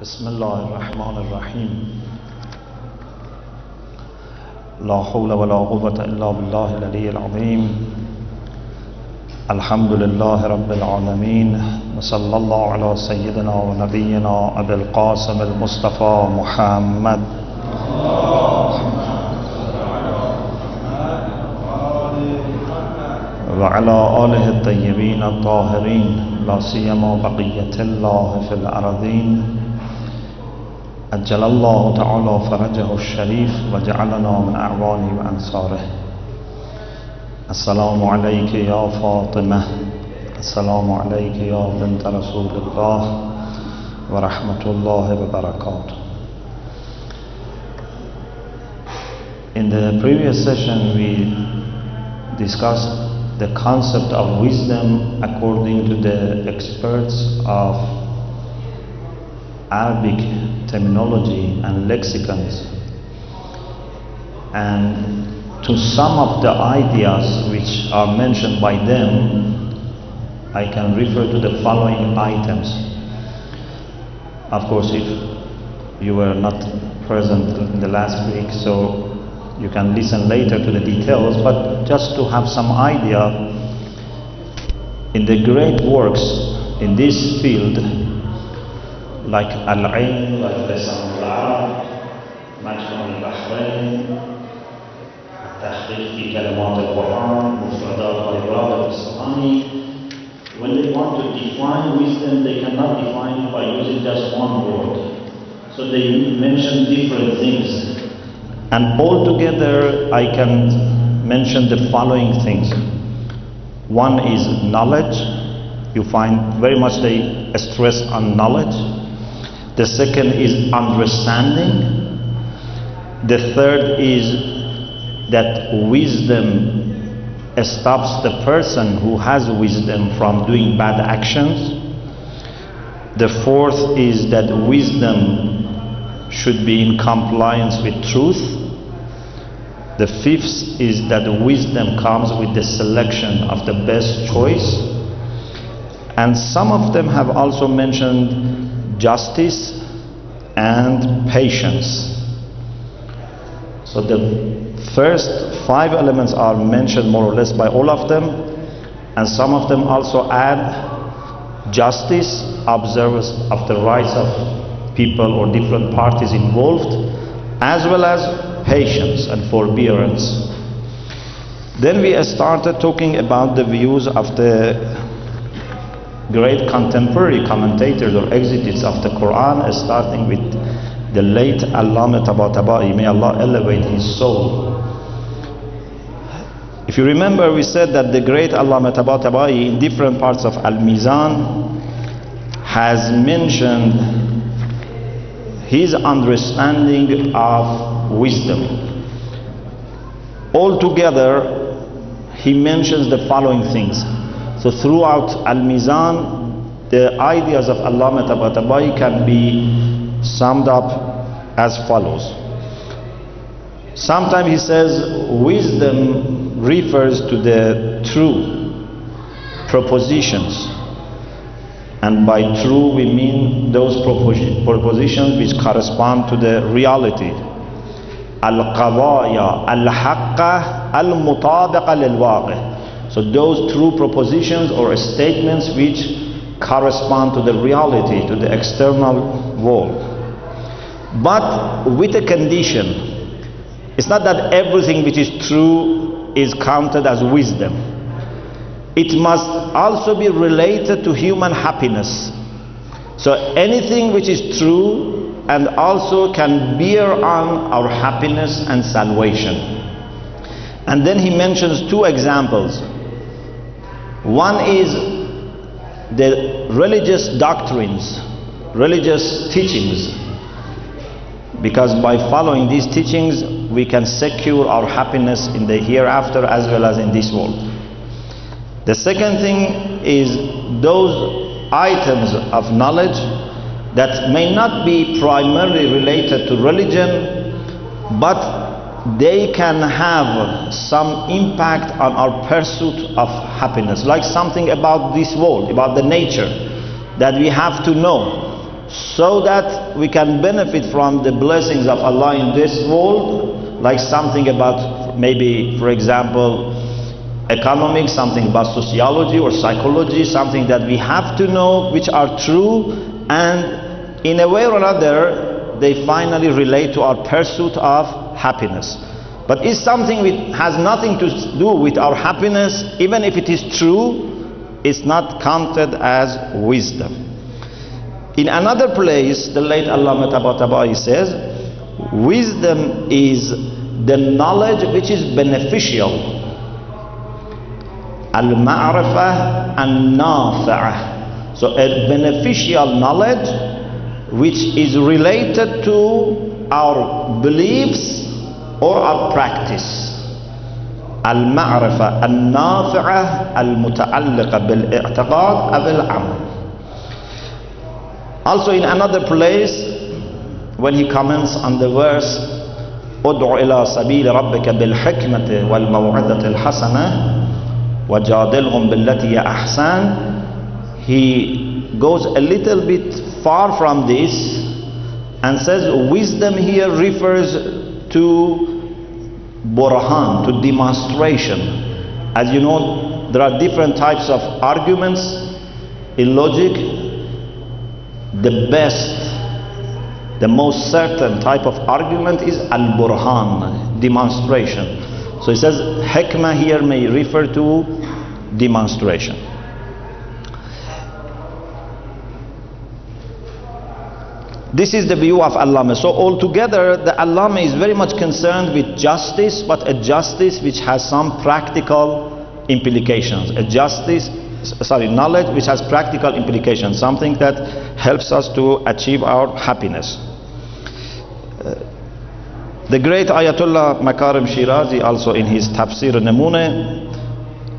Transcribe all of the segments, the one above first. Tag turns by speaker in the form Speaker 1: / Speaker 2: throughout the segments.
Speaker 1: بسم الله الرحمن الرحيم لا حول ولا قوة إلا بالله العلي العظيم الحمد لله رب العالمين وصلى الله على سيدنا ونبينا أبي القاسم المصطفى محمد وعلى آله الطيبين الطاهرين لا سيما بقية الله في الأرضين أجل الله تعالى فرجه الشريف وجعلنا من أعوانه وأنصاره. السلام عليك يا فاطمة، السلام عليك يا بنت رسول الله ورحمة الله وبركاته. In the previous session we discussed the concept of wisdom according to the experts of Arabic terminology and lexicons, and to some of the ideas which are mentioned by them I can refer to the following items. Of course, if you were not present in the last week, so you can listen later to the details, but just to have some idea, in the great works in this field, like Al-Ain, like Lisan al-Arab, Majmu' al-Bahrain, Tahqiq fi Kalimat al-Quran, Mufradat al-Irad al-Islamani, when they want to define wisdom, they cannot define it by using just one word. So they mention different things. And altogether, I can mention the following things. One is knowledge. You find very much they stress on knowledge. The second is understanding. The third is that wisdom stops the person who has wisdom from doing bad actions. The fourth is that wisdom should be in compliance with truth. The fifth is that wisdom comes with the selection of the best choice. And some of them have also mentioned justice and patience. So the first 5 elements are mentioned more or less by all of them, and some of them also add justice, observance of the rights of people or different parties involved, as well as patience and forbearance. Then we started talking about the views of the great contemporary commentators or exegetes of the Quran, starting with the late Allama Tabatabai, may Allah elevate his soul. If you remember, we said that the great Allama Tabatabai in different parts of Al-Mizan has mentioned his understanding of wisdom. Altogether, he mentions the following things. So throughout Al-Mizan, the ideas of Allama Tabatabai can be summed up as follows. Sometimes he says wisdom refers to the true propositions, and by true we mean those propositions which correspond to the reality. Al-qadaya al-haqqa al-mutabiqa lil-waqi'. So those true propositions or statements which correspond to the reality, to the external world. But with a condition. It's not that everything which is true is counted as wisdom. It must also be related to human happiness. So anything which is true and also can bear on our happiness and salvation. And then he mentions 2 examples. One is the religious doctrines, religious teachings, because by following these teachings we can secure our happiness in the hereafter as well as in this world. The second thing is those items of knowledge that may not be primarily related to religion, but they can have some impact on our pursuit of happiness, like something about this world, about the nature that we have to know. so that we can benefit from the blessings of Allah in this world, like something about maybe, for example, economics, something about sociology or psychology, something that we have to know which are true, and in a way or another they finally relate to our pursuit of happiness. But it's something which has nothing to do with our happiness, even if it is true, it's not counted as wisdom. In another place, the late Allama Tabatabai says, wisdom is the knowledge which is beneficial. Al-ma'rifah an-nafi'ah. So a beneficial knowledge which is related to our beliefs or our practice. Al-ma'rifah an-nafi'ah al-muta'alliqa bil-i'tiqad aw al-amal. Also in another place, when he comments on the verse ud'u ila sabili rabbika bil hikmati wal maw'izati al hasanah wajadilhum billati hiya ahsan, he goes a little bit far from this and says wisdom here refers to burhan, to demonstration. As you know, there are different types of arguments in logic. The best, the most certain type of argument is al-burhan, demonstration. So he says hikmah here may refer to demonstration. This is the view of Allama. So altogether the Allama is very much concerned with justice, but a justice which has some practical implications. Knowledge which has practical implications, something that helps us to achieve our happiness. The great Ayatollah Makarim Shirazi also in his Tafsir Namune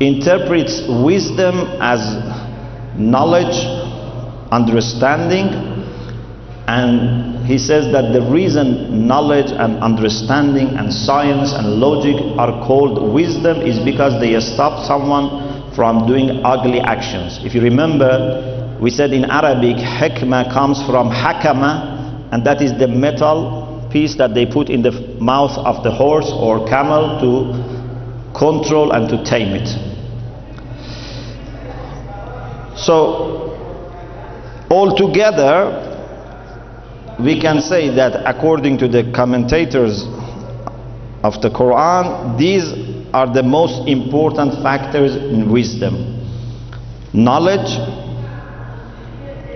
Speaker 1: interprets wisdom as knowledge, understanding, and he says that the reason knowledge and understanding and science and logic are called wisdom is because they stop someone from doing ugly actions. If you remember, we said in Arabic hikmah comes from hakama, and that is the metal piece that they put in the mouth of the horse or camel to control and to tame it. So altogether we can say that according to the commentators of the Quran, these are the most important factors in wisdom. Knowledge,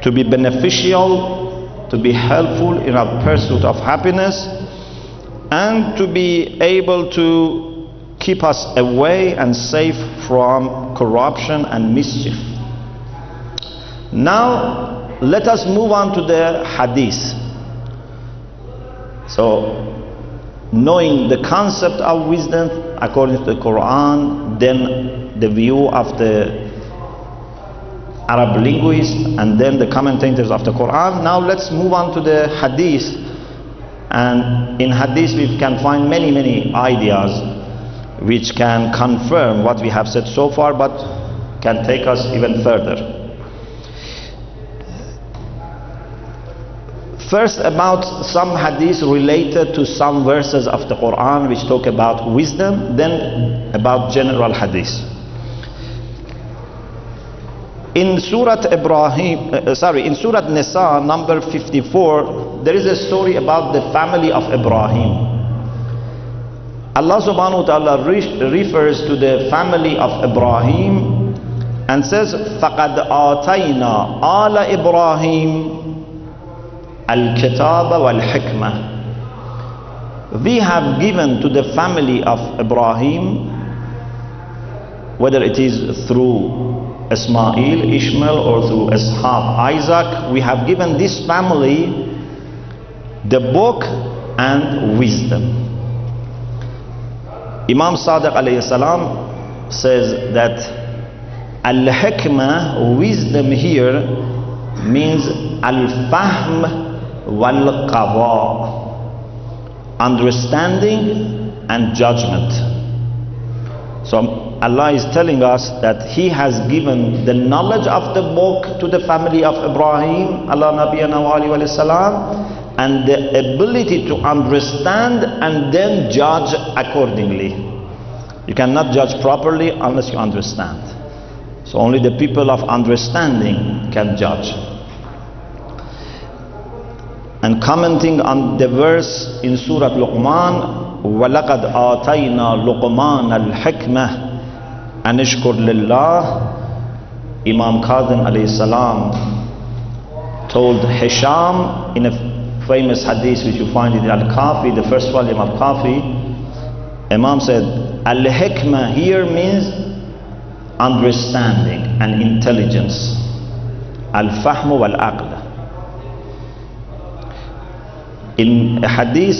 Speaker 1: to be beneficial, to be helpful in our pursuit of happiness, and to be able to keep us away and safe from corruption and mischief. Now let us move on to the hadith. So knowing the concept of wisdom according to the Quran, then the view of the Arab linguists, and then the commentators of the Quran. Now let's move on to the hadith. And in hadith we can find many ideas which can confirm what we have said so far, but can take us even further. First, about some hadiths related to some verses of the Quran which talk about wisdom, then about general hadiths. In Surah in Surah Nisa number 54, there is a story about the family of Ibrahim. Allah subhanahu wa ta'ala refers to the family of Ibrahim and says, فَقَدْ آتَيْنَا آلَ إِبْرَاهِيمَ Al-Kitab wal-Hikmah. We have given to the family of Ibrahim, whether it is through Ishmael, or through Ishaq, Isaac, we have given this family the book and wisdom. Imam Sadiq alayhi salam says that al-hikmah, wisdom here, means al-fahm wal-qada, understanding and judgment. So Allah is telling us that He has given the knowledge of the book to the family of Ibrahim, Allah Nabiyana wa alayhi wa salam, and the ability to understand and then judge accordingly. You cannot judge properly unless you understand. So only the people of understanding can judge. And commenting on the verse in Surah Luqman, وَلَقَدْ آتَيْنَا لُقْمَانَ الْحِكْمَةِ أَنِ اشْكُرْ لِلَّهِ. Imam Kazim alayhi salam told Hisham in a famous hadith which you find in Al-Kafi, the first volume of Kafi. Imam said, Al-Hikmah here means understanding and intelligence. Al-Fahmu wal-Aql. In a hadith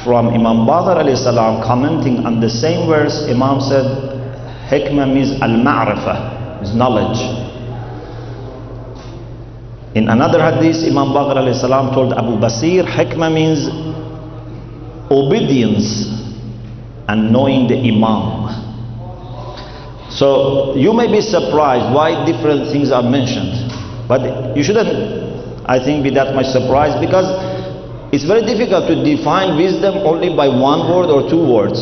Speaker 1: from Imam Baqir alayhi salam commenting on the same verse, Imam said hikmah means al-ma'rifah, is knowledge. In another hadith, Imam Baqir alayhi salam told Abu Basir, hikmah means obedience and knowing the Imam. So you may be surprised why different things are mentioned, but you shouldn't, I think, be that much surprised, because it's very difficult to define wisdom only by one word or two words.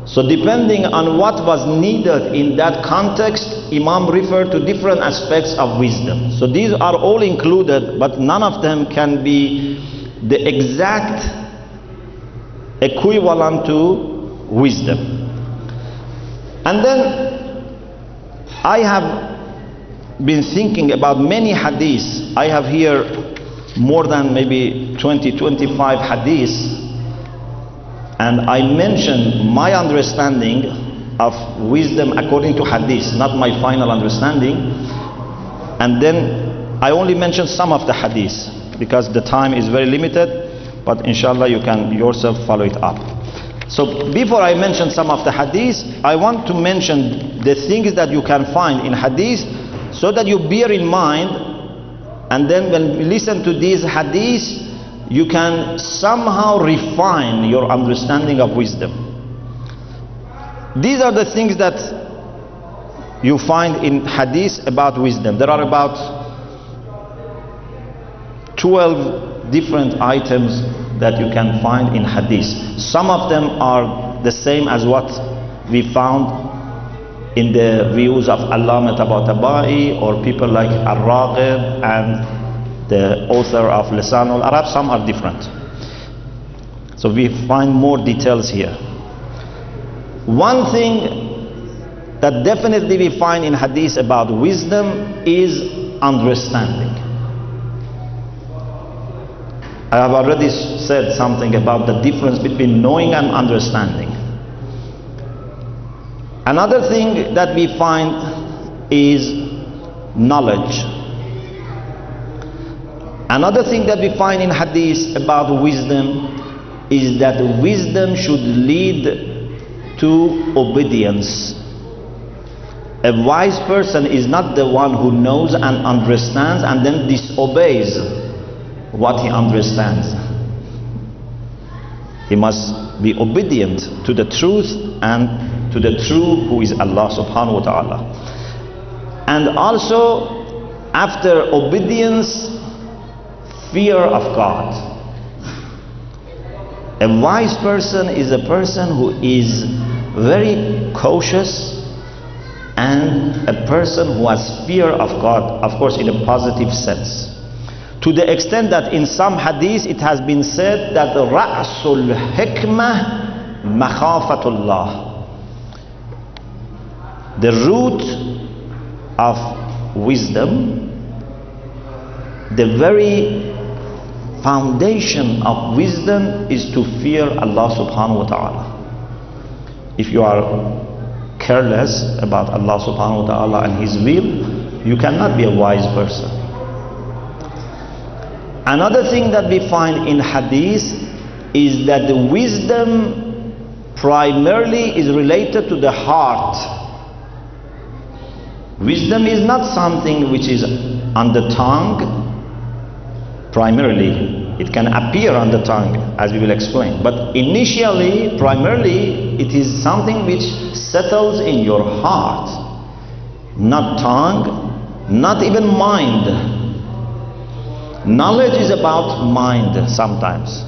Speaker 1: So depending on what was needed in that context, Imam referred to different aspects of wisdom. So these are all included, but none of them can be the exact equivalent to wisdom. And then I have been thinking about many hadiths. I have here more than maybe 20-25 hadiths, and I mentioned my understanding of wisdom according to hadith, not my final understanding. And then I only mentioned some of the hadiths because the time is very limited, but inshallah you can yourself follow it up. So before I mention some of the hadiths, I want to mention the things that you can find in hadith so that you bear in mind. And then when we listen to these hadiths, you can somehow refine your understanding of wisdom. These are the things that you find in hadith about wisdom. There are about 12 different items that you can find in hadith. Some of them are the same as what we found in the views of Allama Tabatabai or people like Ar-Raghib and the author of Lisan al-Arab. Some are different. So we find more details here. One thing that definitely we find in hadith about wisdom is understanding. I have already said something about the difference between knowing and understanding. Another thing that we find is knowledge. Another thing that we find in hadith about wisdom is that wisdom should lead to obedience. A wise person is not the one who knows and understands and then disobeys what he understands. He must be obedient to the truth and to the true who is Allah subhanahu wa ta'ala. And also, after obedience, fear of God. A wise person is a person who is very cautious and a person who has fear of God, of course in a positive sense. To the extent that in some hadith it has been said that Ra'sul Hikmah Makhafatullah. The root of wisdom, the very foundation of wisdom is to fear Allah subhanahu wa ta'ala. If you are careless about Allah subhanahu wa ta'ala and His will, you cannot be a wise person. Another thing that we find in hadith is that the wisdom primarily is related to the heart. Wisdom is not something which is on the tongue primarily. It can appear on the tongue, as we will explain. But initially, primarily, it is something which settles in your heart. Not tongue, not even mind. Knowledge is about mind sometimes,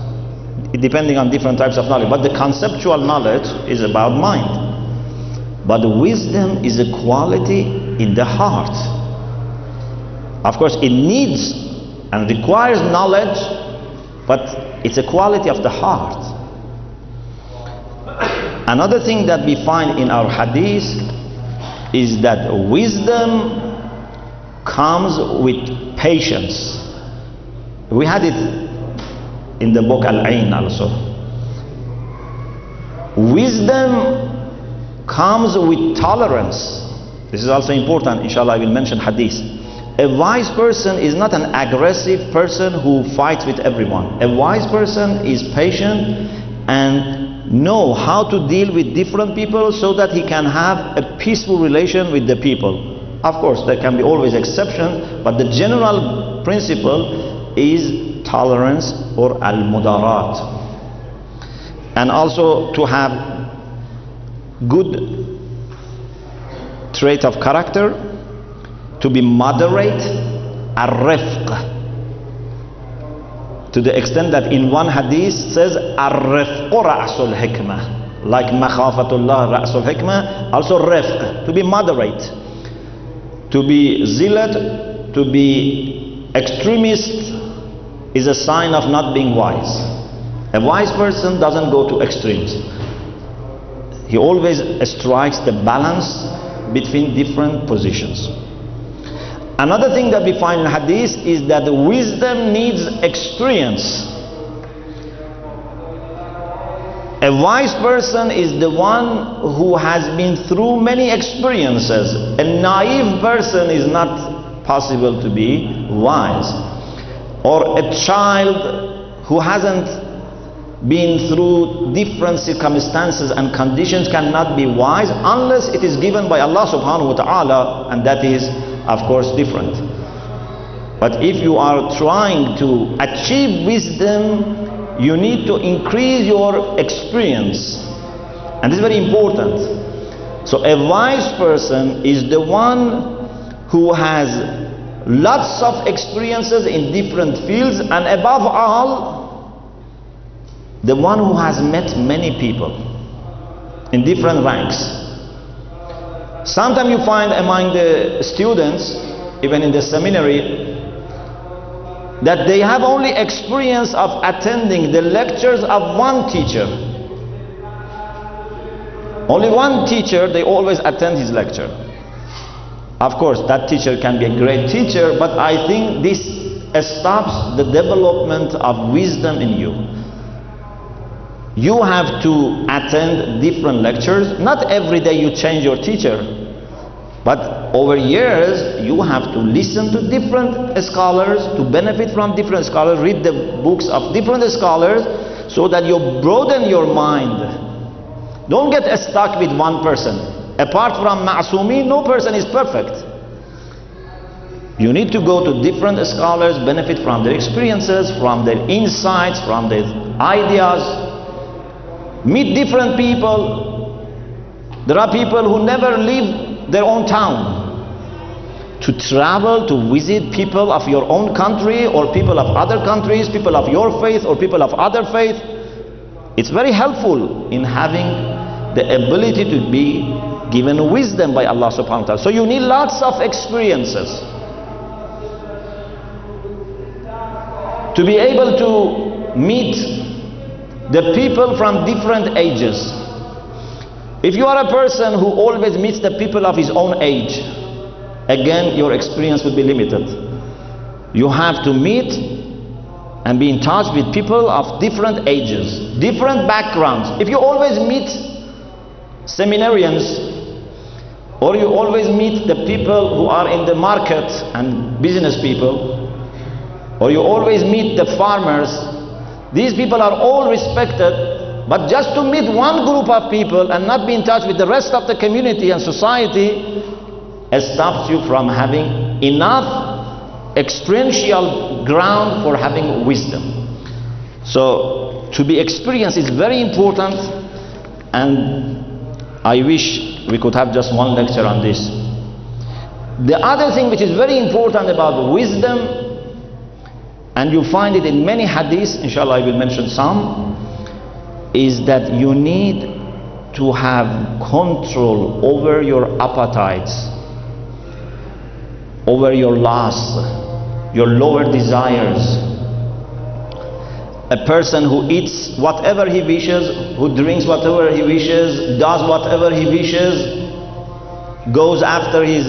Speaker 1: depending on different types of knowledge. But the conceptual knowledge is about mind. But wisdom is a quality in the heart. Of course, it needs and requires knowledge, but it's a quality of the heart. Another thing that we find in our hadith is that wisdom comes with patience. We had it in the book Al-Ain also. Wisdom comes with tolerance. This is also important. Inshallah, I will mention hadith. A wise person is not an aggressive person who fights with everyone. A wise person is patient and know how to deal with different people so that he can have a peaceful relation with the people. Of course, there can be always exceptions, but the general principle is tolerance or al-mudarat. And also to have good trait of character, to be moderate, ar-rifq, to the extent that in one hadith says ar-rifq ra'sul hikmah, like makhafatullah ra'sul hikmah, also rifq, to be moderate, to be zealot, to be extremist is a sign of not being wise. A wise person doesn't go to extremes. He always strikes the balance between different positions. Another thing that we find in hadith is that the wisdom needs experience. A wise person is the one who has been through many experiences. A naive person is not possible to be wise. Or a child who hasn't been through different circumstances and conditions cannot be wise unless it is given by Allah subhanahu wa ta'ala, and that is of course different. But if you are trying to achieve wisdom, you need to increase your experience, and this is very important. So a wise person is the one who has lots of experiences in different fields, and above all, the one who has met many people in different ranks. Sometimes you find among the students, even in the seminary, that they have only experience of attending the lectures of one teacher. Only one teacher, they always attend his lecture. Of course, that teacher can be a great teacher, but I think this stops the development of wisdom in you. You have to attend different lectures. Not every day you change your teacher, but over years you have to listen to different scholars, to benefit from different scholars, read the books of different scholars, so that you broaden your mind. Don't get stuck with one person. Apart from Masumah, no person is perfect. You need to go to different scholars, benefit from their experiences, from their insights, from their ideas. Meet different people. There are people who never leave their own town. To travel, to visit people of your own country, or people of other countries, people of your faith or people of other faith, it's very helpful in having the ability to be given wisdom by Allah subhanahu wa ta'ala. So you need lots of experiences to be able to meet the people from different ages. If you are a person who always meets the people of his own age, again your experience will be limited. You have to meet and be in touch with people of different ages, different backgrounds. If you always meet seminarians, or you always meet the people who are in the market and business people, or you always meet the farmers, these people are all respected, but just to meet one group of people and not be in touch with the rest of the community and society stops you from having enough experiential ground for having wisdom. So to be experienced is very important, and I wish we could have just one lecture on this. The other thing which is very important about wisdom, and you find it in many hadiths, inshallah I will mention some, is that you need to have control over your appetites, over your lusts, your lower desires. A person who eats whatever he wishes, who drinks whatever he wishes, does whatever he wishes, goes after his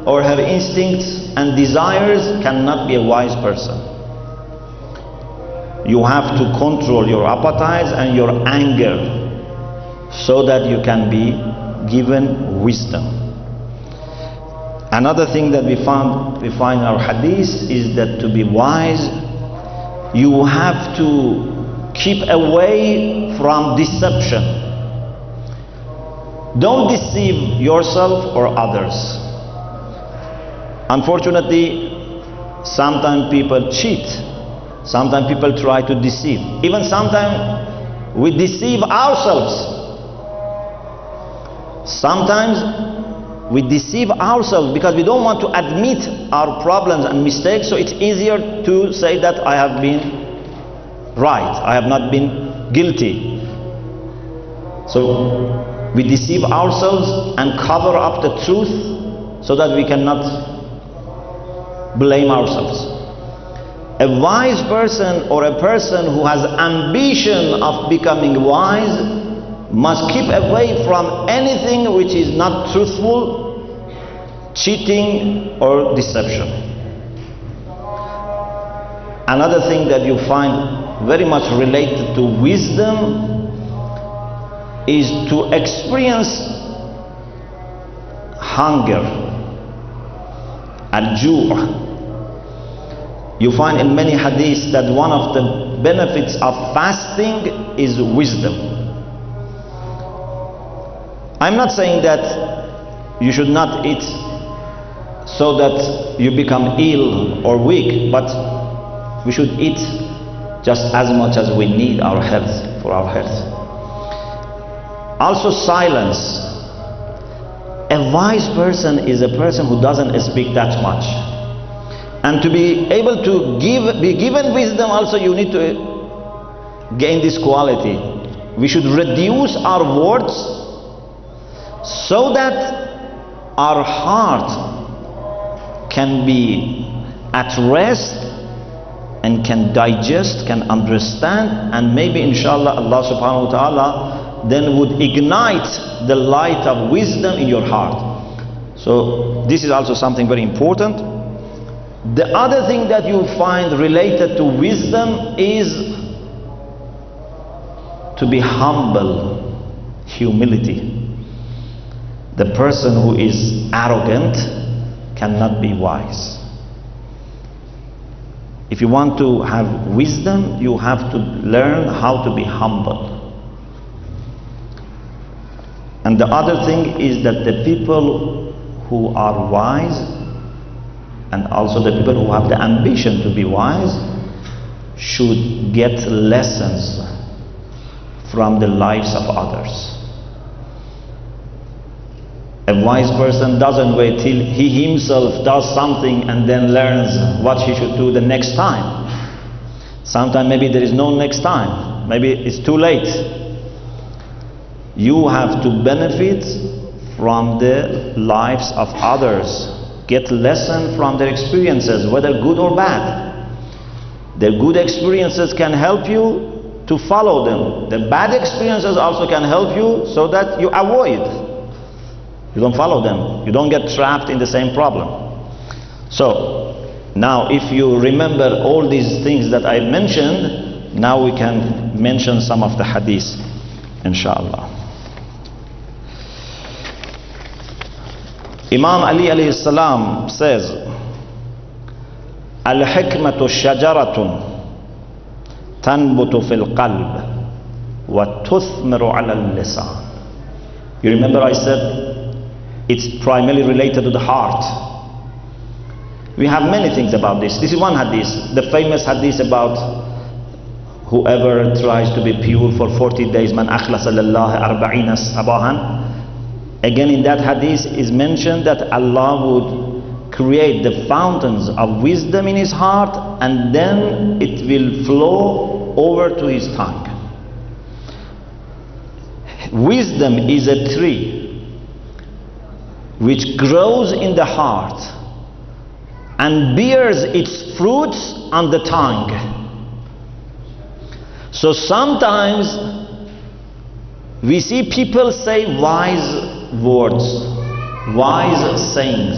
Speaker 1: or her instincts and desires, cannot be a wise person. You have to control your appetites and your anger so that you can be given wisdom. Another thing that we find in our hadith is that to be wise, you have to keep away from deception. Don't deceive yourself or others. Unfortunately, sometimes people cheat. Sometimes people try to deceive. Even sometimes we deceive ourselves. Sometimes we deceive ourselves because we don't want to admit our problems and mistakes, so it's easier to say that I have been right, I have not been guilty. So we deceive ourselves and cover up the truth so that we cannot blame ourselves. A wise person, or a person who has ambition of becoming wise, must keep away from anything which is not truthful, cheating or deception. Another thing that you find very much related to wisdom is to experience hunger, al-ju'. You find in many hadiths that one of the benefits of fasting is wisdom. I'm not saying that you should not eat so that you become ill or weak, but we should eat just as much as we need our health, for our health. Also silence. A wise person is a person who doesn't speak that much. And to be able to be given wisdom, also you need to gain this quality. We should reduce our words so that our heart can be at rest and can digest, can understand, and maybe inshallah Allah subhanahu wa ta'ala then would ignite the light of wisdom in your heart. So this is also something very important. The other thing that you find related to wisdom is to be humble, humility. The person who is arrogant cannot be wise. If you want to have wisdom, you have to learn how to be humble. And the other thing is that the people who are wise, and also the people who have the ambition to be wise, should get lessons from the lives of others. A wise person doesn't wait till he himself does something and then learns what he should do the next time. Sometimes maybe there is no next time. Maybe it's too late. You have to benefit from the lives of others. Get lesson from their experiences, whether good or bad. Their good experiences can help you to follow them. The bad experiences also can help you so that you avoid. You don't follow them. You don't get trapped in the same problem. So, now if you remember all these things that I mentioned, now we can mention some of the hadiths, inshallah. Imam Ali alayhi salam says, Al-hikmatu shajaratun tanbutu fil qalb wa tuthmiru ala al-lisan. You remember I said it's primarily related to the heart. We have many things about this. This is one hadith, the famous hadith about whoever tries to be pure for 40 days, man akhlasa lillahi arba'ina sabahan. Again, in that hadith is mentioned that Allah would create the fountains of wisdom in his heart, and then it will flow over to his tongue. Wisdom is a tree which grows in the heart and bears its fruits on the tongue. So sometimes we see people say wise words, wise sayings.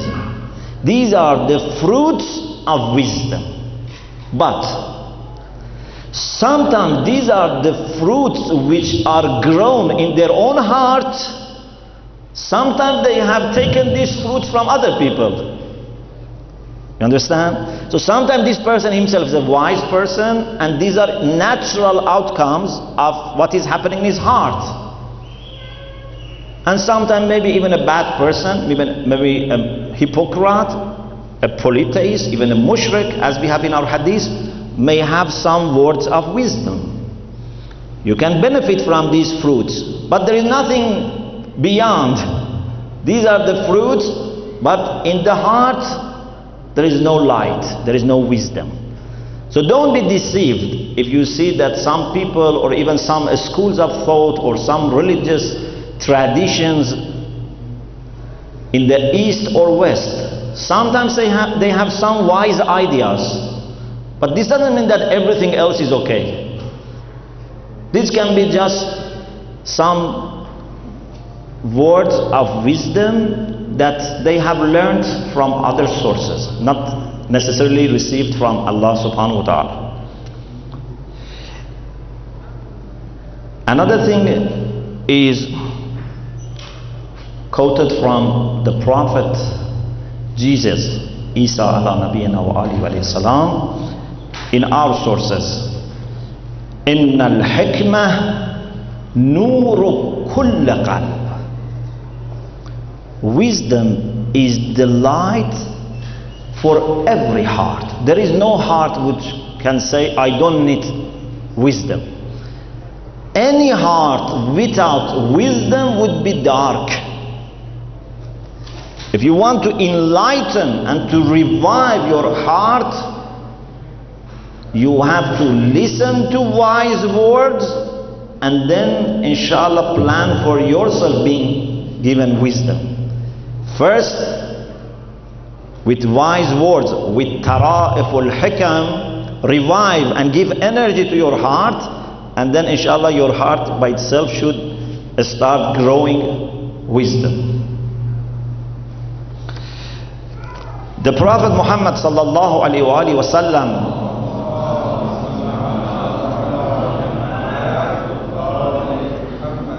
Speaker 1: These are the fruits of wisdom. But sometimes these are the fruits which are grown in their own heart. Sometimes they have taken these fruits from other people. You understand? So sometimes this person himself is a wise person, and these are natural outcomes of what is happening in his heart. And sometimes maybe even a bad person, maybe a hypocrite, a polytheist, even a mushrik, as we have in our hadith, may have some words of wisdom. You can benefit from these fruits, but there is nothing beyond. These are the fruits, but in the heart there is no light, there is no wisdom. So don't be deceived if you see that some people, or even some schools of thought, or some religious traditions in the east or west, sometimes they have some wise ideas, but this doesn't mean that everything else is okay. This can be just some words of wisdom that they have learned from other sources, not necessarily received from Allah subhanahu wa ta'ala. Another thing is quoted from the Prophet Jesus, Isa ala nabiyina wa alihi wa salam, in our sources. Inna al-hikmah nuru kulla qalb. Wisdom is the light for every heart. There is no heart which can say, I don't need wisdom. Any heart without wisdom would be dark. If you want to enlighten and to revive your heart, you have to listen to wise words, and then inshallah plan for yourself being given wisdom. First, with wise words, with tara'iful hikam, revive and give energy to your heart, and then inshallah your heart by itself should start growing wisdom. The Prophet Muhammad sallallahu alaihi wasallam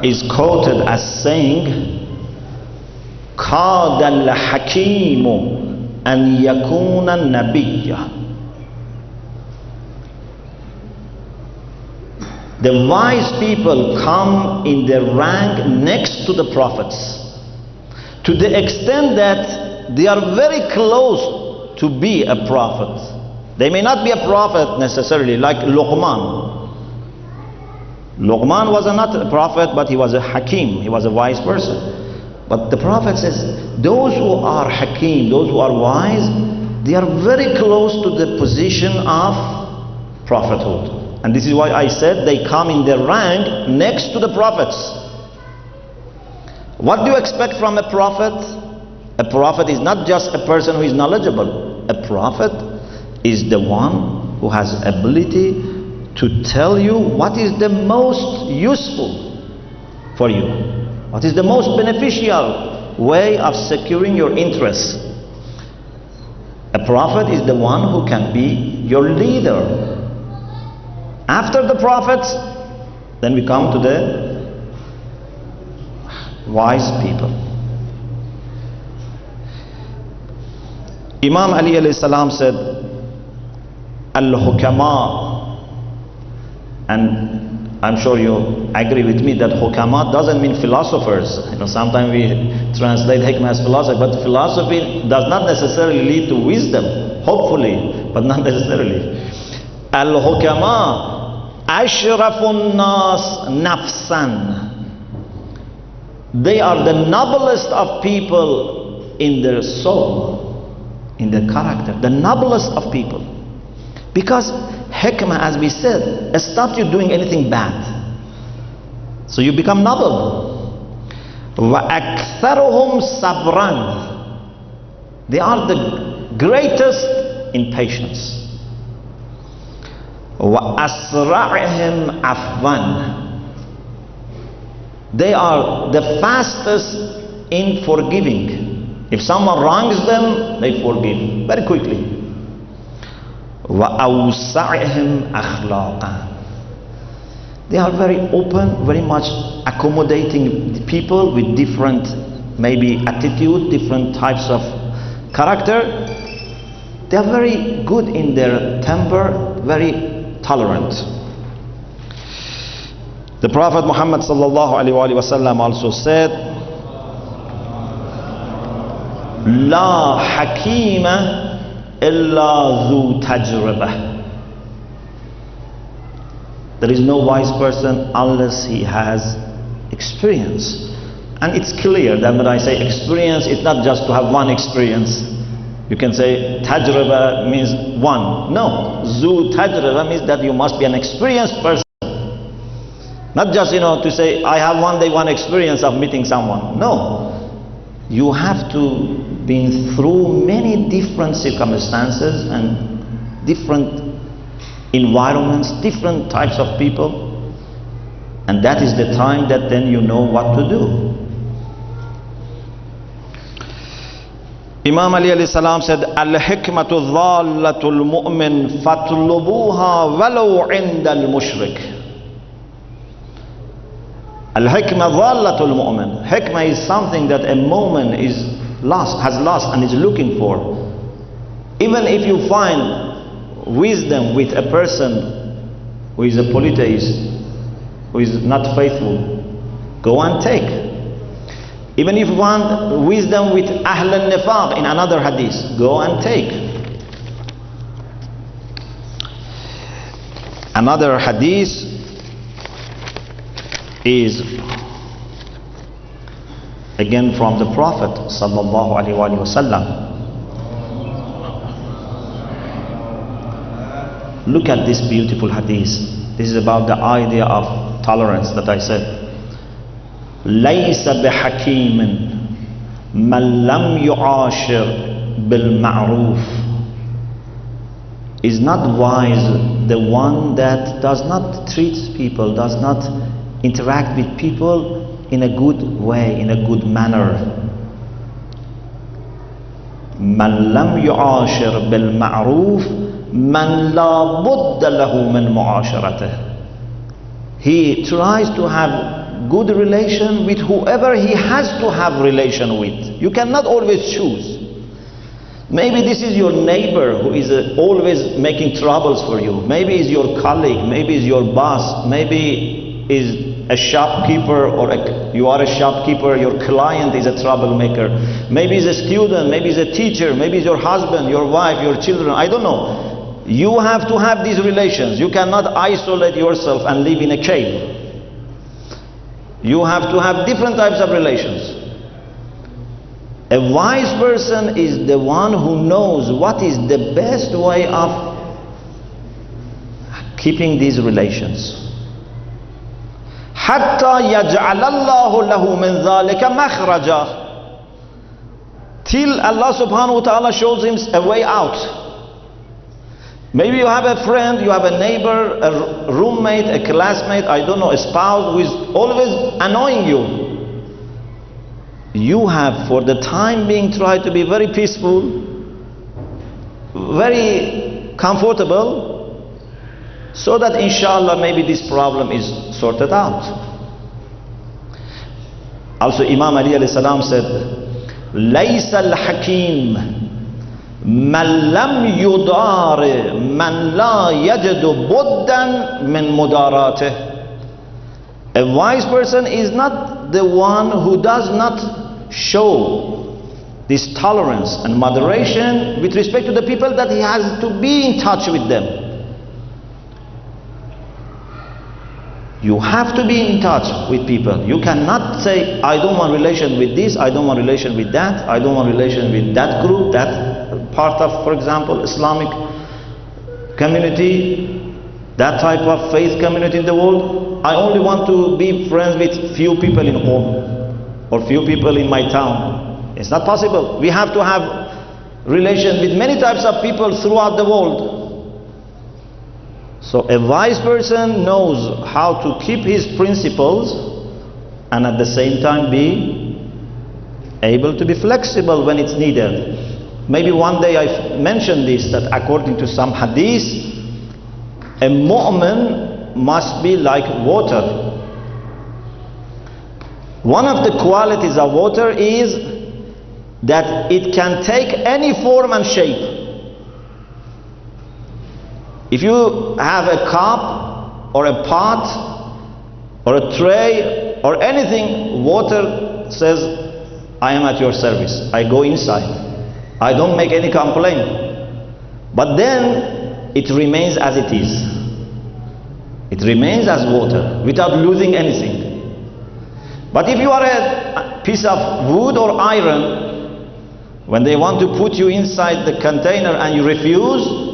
Speaker 1: is quoted as saying, قَادَ الْحَكِيمُ أَنْ يَكُونَ النَّبِيَّ. The wise people come in the rank next to the prophets, to the extent that they are very close to be a prophet. They may not be a prophet necessarily, like Luqman. Luqman was not a prophet, but he was a hakim, he was a wise person. But the Prophet says, those who are hakim, those who are wise, they are very close to the position of prophethood. And this is why I said they come in the rank next to the prophets. What do you expect from a prophet? A prophet is not just a person who is knowledgeable. A prophet is the one who has ability to tell you what is the most useful for you, what is the most beneficial way of securing your interests. A prophet is the one who can be your leader. After the prophets, then we come to the wise people. Imam Ali alayhi salam said, Al-Hukama, and I'm sure you agree with me that Hukama doesn't mean philosophers. Sometimes we translate hikmah as philosophy, but philosophy does not necessarily lead to wisdom, hopefully, but not necessarily. Al-Hukama أَشْرَفُ النَّاسِ نَفْسًا. They are the noblest of people in their soul, in their character, the noblest of people. Because hikmah, as we said, stops you doing anything bad. So you become noble. وَأَكْثَرُهُمْ صَبْرًا. They are the greatest in patience. وَأَسْرَعِهِمْ عَفْوًا. They are the fastest in forgiving. If someone wrongs them, they forgive very quickly. وَأَوْسَعِهِمْ أَخْلَاقًا. They are very open, very much accommodating people with different maybe attitude, different types of character. They are very good in their temper, very tolerant. The Prophet Muhammad sallallahu alaihi wasallam also said, "La hakima illa dhu tajribah." There is no wise person unless he has experience. And it's clear that when I say experience, it's not just to have one experience. You can say tajriba means one. No, dhu tajriba means that you must be an experienced person. Not just, to say, I have one day one experience of meeting someone. No. You have to be through many different circumstances and different environments, different types of people. And that is the time that then you know what to do. Imam Ali alayhi salam said, Al-hikmatu dhallatul mu'min fatlubuha walau inda al-mushrik. Al-hikmah dhallatul mu'min. Hikmah is something that a mu'min has lost and is looking for. Even if you find wisdom with a person who is a polytheist, who is not faithful, go and take. Even if you want wisdom with Ahl al-Nifaq in another hadith, go and take. Another hadith is again from the Prophet sallallahu alaihi wasallam. Look at this beautiful hadith. This is about the idea of tolerance that I said. لَيْسَ بِحَكِيمٍ مَنْ لَمْ يُعَاشِرْ بِالْمَعْرُوفِ. Is not wise the one that does not treat people, does not interact with people in a good way, in a good manner. مَنْ لَمْ يُعَاشِرْ بِالْمَعْرُوفِ مَنْ لَا بُدَّ لَهُ مِنْ مُعَاشَرَتِهِ. He tries to have good relation with whoever he has to have relation with. You cannot always choose. Maybe this is your neighbor who is always making troubles for you. Maybe is your colleague, maybe is your boss, maybe is a shopkeeper, or you are a shopkeeper, your client is a troublemaker. Maybe is a student, maybe is a teacher, maybe is your husband, your wife, your children, I don't know. You have to have these relations. You cannot isolate yourself and live in a cave. You have to have different types of relations. A wise person is the one who knows what is the best way of keeping these relations. حَتَّى يَجْعَلَ اللَّهُ لَهُ مِنْ ذَلِكَ مَخْرَجًا. Till Allah subhanahu wa ta'ala shows him a way out. Maybe you have a friend, you have a neighbor, a roommate, a classmate, I don't know, a spouse who is always annoying you. You have, for the time being, tried to be very peaceful, very comfortable, so that inshallah maybe this problem is sorted out. Also Imam Ali alayhi salam said, لَيْسَ الْحَكِيمُ مَنْ لَمْ يُضَارِ مَنْ لَا يَجِدُ بُدًّا مِنْ مُدَارَاتِهِ. A wise person is not the one who does not show this tolerance and moderation with respect to the people that he has to be in touch with them. You have to be in touch with people. You cannot say, I don't want relation with this, I don't want relation with that, I don't want relation with that group, that part of, for example, Islamic community, that type of faith community in the world. I only want to be friends with few people in home or few people in my town. It's not possible. We have to have relation with many types of people throughout the world. So a wise person knows how to keep his principles and at the same time be able to be flexible when it's needed. Maybe one day I mentioned this, that according to some hadith, a mu'min must be like water. One of the qualities of water is that it can take any form and shape. If you have a cup or a pot or a tray or anything, water says, I am at your service. I go inside. I don't make any complaint. But then it remains as it is. It remains as water without losing anything. But if you are a piece of wood or iron, when they want to put you inside the container and you refuse,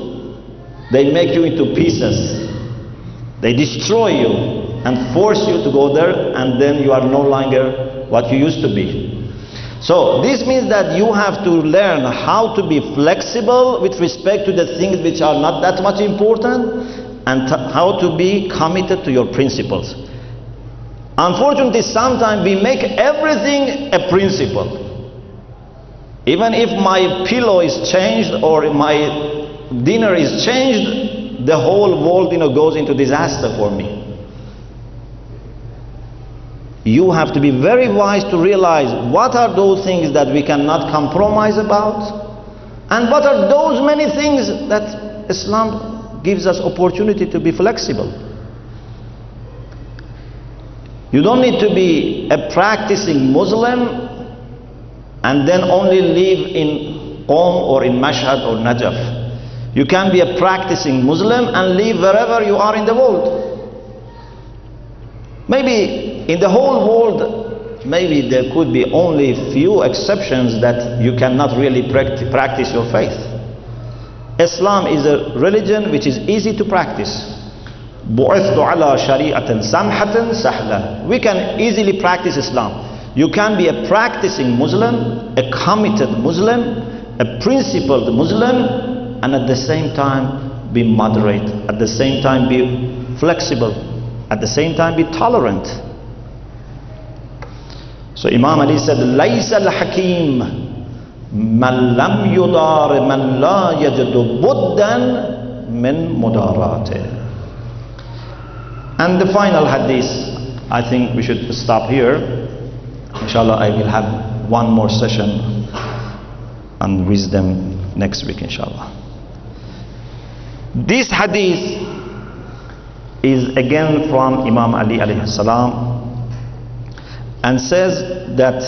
Speaker 1: they make you into pieces. They destroy you and force you to go there, and then you are no longer what you used to be. So this means that you have to learn how to be flexible with respect to the things which are not that much important, and how to be committed to your principles. Unfortunately, sometimes we make everything a principle. Even if my pillow is changed or my dinner is changed, the whole world, goes into disaster for me. You have to be very wise to realize what are those things that we cannot compromise about, and what are those many things that Islam gives us opportunity to be flexible. You don't need to be a practicing Muslim and then only live in Qom or in Mashhad or Najaf. You can be a practicing Muslim and live wherever you are in the world. Maybe in the whole world, maybe there could be only few exceptions that you cannot really practice your faith. Islam is a religion which is easy to practice. بُعِثْتُ عَلَى شَرِيعَةٍ سَمْحَةٍ سَهْلًا. We can easily practice Islam. You can be a practicing Muslim, a committed Muslim, a principled Muslim, and at the same time be moderate, at the same time be flexible, at the same time be tolerant. So Imam Ali said, لَيْسَ الْحَكِيمُ مَنْ لَمْ يُضَارِ مَنْ لَا يَجِدُ بُدًّا مِنْ مُدَارَاتِهِ. And the final hadith, I think we should stop here. Inshallah, I will have one more session on wisdom next week, inshallah. This hadith is again from Imam Ali alayhi salam, and says that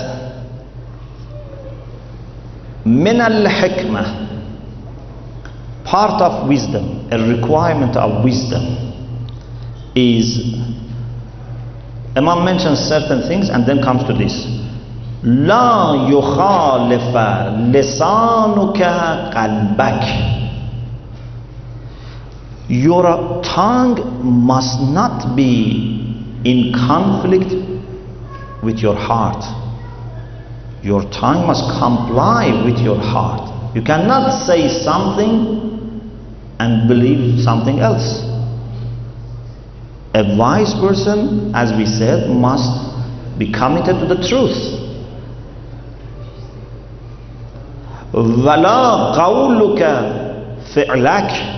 Speaker 1: min al-hikmah, part of wisdom, a requirement of wisdom is, Imam mentions certain things and then comes to this: la yukhalifa lisanuka qalbak. Your tongue must not be in conflict with your heart. Your tongue must comply with your heart. You cannot say something and believe something else. A wise person, as we said, must be committed to the truth. وَلَا قَوْلُكَ فِعْلَكَ.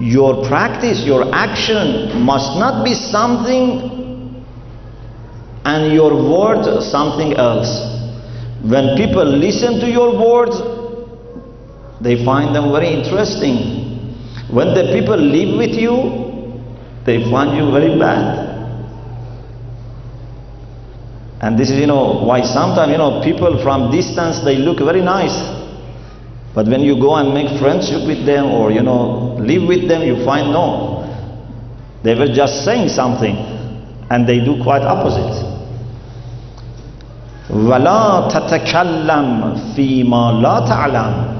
Speaker 1: Your practice, your action must not be something and your words something else. When people listen to your words, they find them very interesting. When the people live with you, they find you very bad. And this is, why sometimes, people from distance, they look very nice. But when you go and make friendship with them or, live with them, you find no. They were just saying something, and they do quite opposite. وَلَا تَتَكَلَّمْ فِي مَا لَا تَعْلَمْ.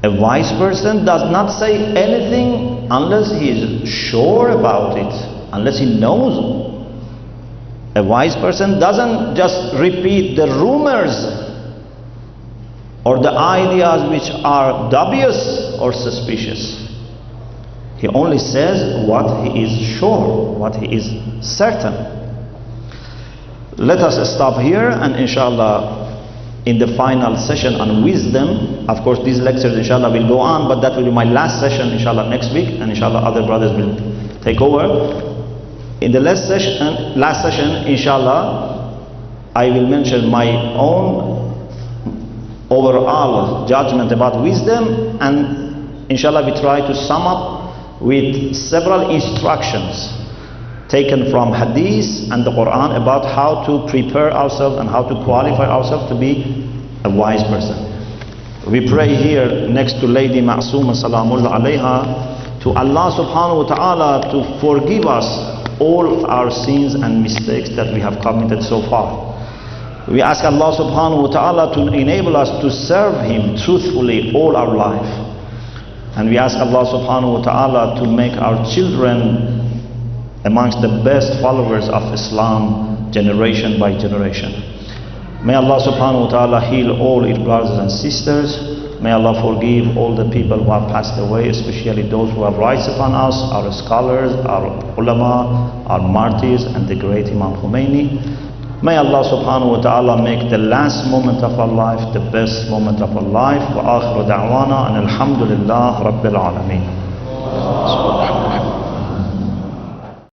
Speaker 1: A wise person does not say anything unless he is sure about it, unless he knows. A wise person doesn't just repeat the rumors or the ideas which are dubious or suspicious. He only says what he is sure, what he is certain. Let us stop here, and inshallah in the final session on wisdom, of course these lectures inshallah will go on, but that will be my last session inshallah next week, and inshallah other brothers will take over. In the last session inshallah I will mention my own overall judgment about wisdom, and inshallah we try to sum up with several instructions taken from hadith and the Quran about how to prepare ourselves and how to qualify ourselves to be a wise person. We pray here next to Lady Masumah salamullah alayha to Allah subhanahu wa ta'ala to forgive us all our sins and mistakes that we have committed so far. We ask Allah subhanahu wa ta'ala to enable us to serve Him truthfully all our life. And we ask Allah subhanahu wa ta'ala to make our children amongst the best followers of Islam generation by generation. May Allah subhanahu wa ta'ala heal all its brothers and sisters. May Allah forgive all the people who have passed away, especially those who have rights upon us, our scholars, our ulama, our martyrs, and the great Imam Khomeini. May Allah subhanahu wa ta'ala make the last moment of our life the best moment of our life. Wa akhiru da'wana and alhamdulillah rabbil alameen.